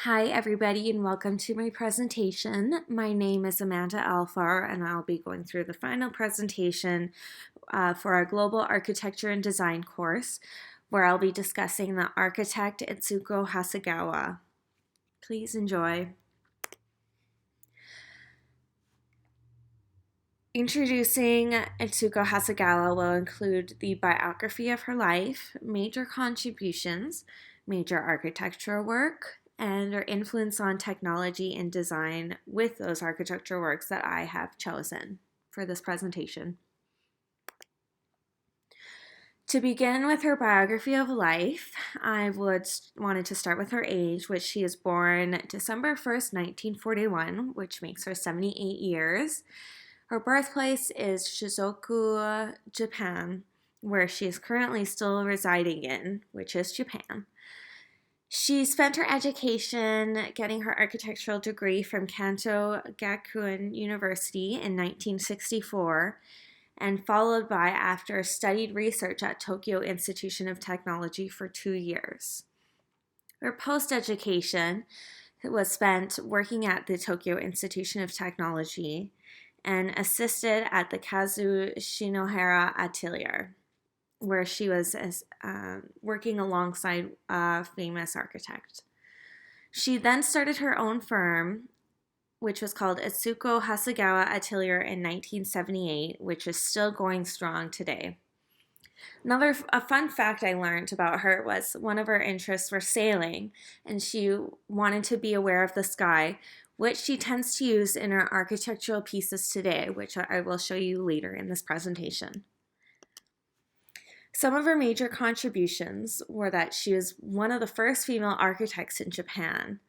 Hi, everybody, and welcome to my presentation. My name is Amanda Alfar, and I'll be going through the final presentation for our Global Architecture and Design course, where I'll be discussing the architect Itsuko Hasegawa. Please enjoy. Introducing Itsuko Hasegawa will include the biography of her life, major contributions, major architectural work, and her influence on technology and design with those architectural works that I have chosen for this presentation. To begin with her biography of life, I wanted to start with her age, which she is born December 1st, 1941, which makes her 78 years. Her birthplace is Shizuoka, Japan, where she is currently still residing in, which is Japan. She spent her education getting her architectural degree from Kanto Gakuen University in 1964, and followed by after studied research at Tokyo Institution of Technology for 2 years. Her post-education was spent working at the Tokyo Institution of Technology and assisted at the Kazu Shinohara Atelier, where she was working alongside a famous architect. She then started her own firm, which was called Itsuko Hasegawa Atelier in 1978, which is still going strong today. A fun fact I learned about her was one of her interests were sailing, and she wanted to be aware of the sky, which she tends to use in her architectural pieces today, which I will show you later in this presentation. Some of her major contributions were that she was one of the first female architects in Japan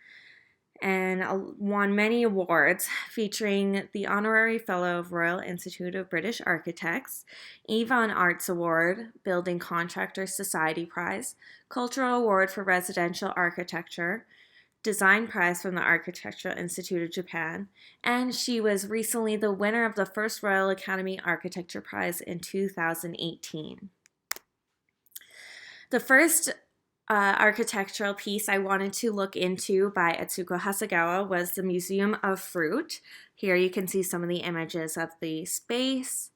and won many awards, featuring the Honorary Fellow of Royal Institute of British Architects, Avon Arts Award, Building Contractors Society Prize, Cultural Award for Residential Architecture, Design Prize from the Architectural Institute of Japan, and she was recently the winner of the first Royal Academy Architecture Prize in 2018. The first architectural piece I wanted to look into by Itsuko Hasegawa was the Museum of Fruit. Here you can see some of the images of the space.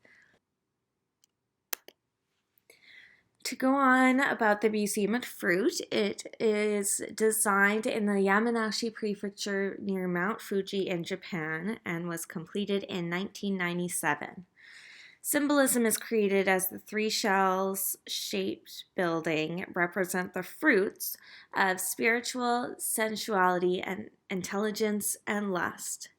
To go on about the Museum of Fruit, it is designed in the Yamanashi Prefecture near Mount Fuji in Japan and was completed in 1997. Symbolism is created as the three shells-shaped building represent the fruits of spiritual sensuality and intelligence and lust.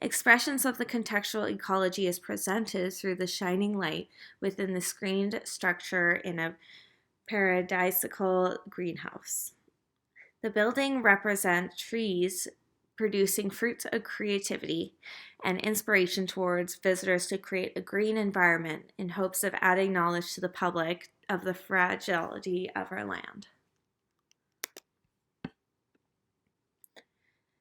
Expressions of the contextual ecology is presented through the shining light within the screened structure in a paradisical greenhouse. The building represents trees producing fruits of creativity and inspiration towards visitors to create a green environment in hopes of adding knowledge to the public of the fragility of our land.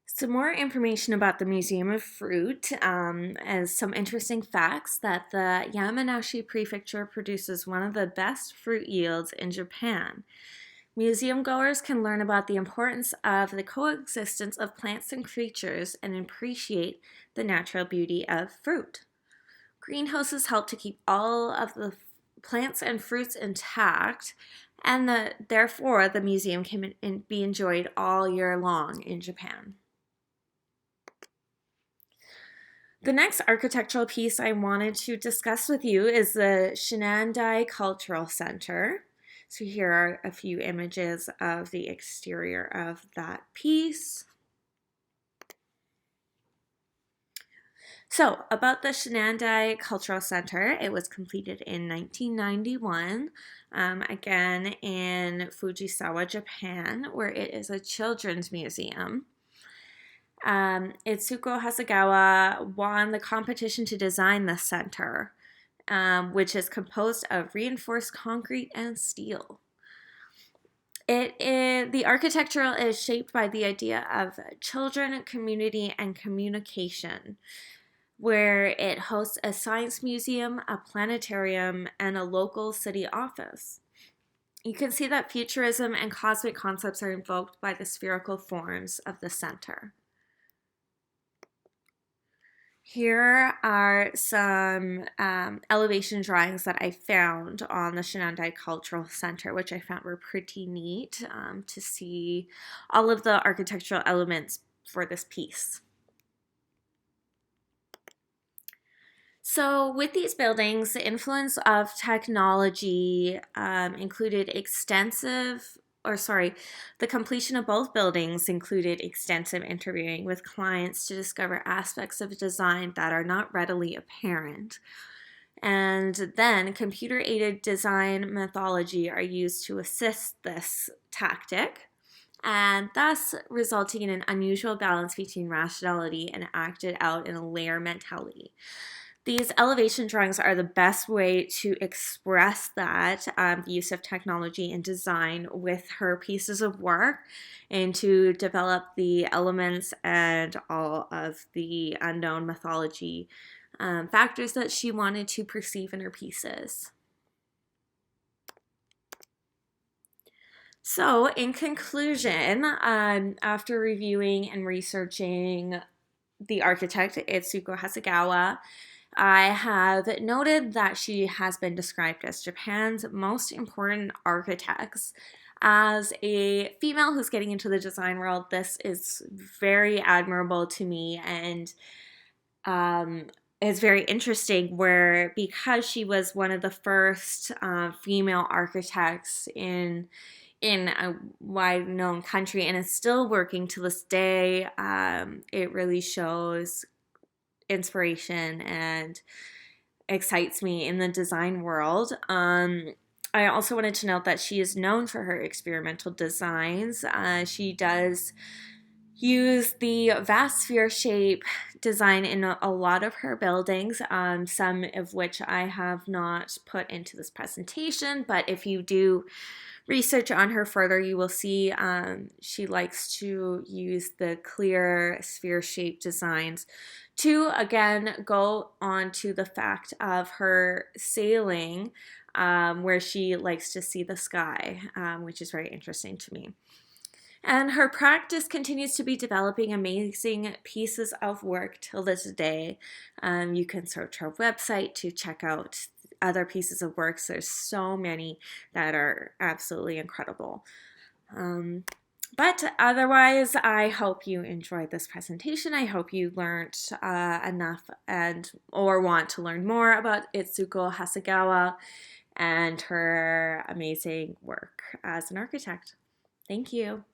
Some more information about the Museum of Fruit, as some interesting facts that the Yamanashi Prefecture produces one of the best fruit yields in Japan. Museum goers can learn about the importance of the coexistence of plants and creatures and appreciate the natural beauty of fruit. Greenhouses help to keep all of the plants and fruits intact, and therefore the museum can be enjoyed all year long in Japan. The next architectural piece I wanted to discuss with you is the Shinandai Cultural Center. So here are a few images of the exterior of that piece. So about the Shinandai Cultural Center, it was completed in 1991, again in Fujisawa, Japan, where it is a children's museum. Itsuko Hasegawa won the competition to design the center, which is composed of reinforced concrete and steel. The architectural is shaped by the idea of children, community, and communication, where it hosts a science museum, a planetarium, and a local city office. You can see that futurism and cosmic concepts are invoked by the spherical forms of the center. Here are some elevation drawings that I found on the Shenandoah Cultural Center, which I found were pretty neat to see all of the architectural elements for this piece. So with these buildings, the influence of technology included the completion of both buildings included extensive interviewing with clients to discover aspects of design that are not readily apparent. And then computer-aided design methodology are used to assist this tactic, and thus resulting in an unusual balance between rationality and acted out in a layer mentality. These elevation drawings are the best way to express that use of technology and design with her pieces of work, and to develop the elements and all of the unknown mythology factors that she wanted to perceive in her pieces. So, in conclusion, after reviewing and researching the architect Itsuko Hasegawa, I have noted that she has been described as Japan's most important architects. As a female who's getting into the design world, this is very admirable to me, and it's very interesting because she was one of the first female architects in a wide known country and is still working to this day. It really shows inspiration and excites me in the design world. I also wanted to note that she is known for her experimental designs. She does use the vast sphere shape design in a lot of her buildings, some of which I have not put into this presentation, but if you do research on her further, you will see she likes to use the clear sphere shaped designs to again go on to the fact of her sailing, where she likes to see the sky, which is very interesting to me. And her practice continues to be developing amazing pieces of work till this day. You can search her website to check out other pieces of works. There's so many that are absolutely incredible. But otherwise, I hope you enjoyed this presentation. I hope you learned enough or want to learn more about Itsuko Hasegawa and her amazing work as an architect. Thank you.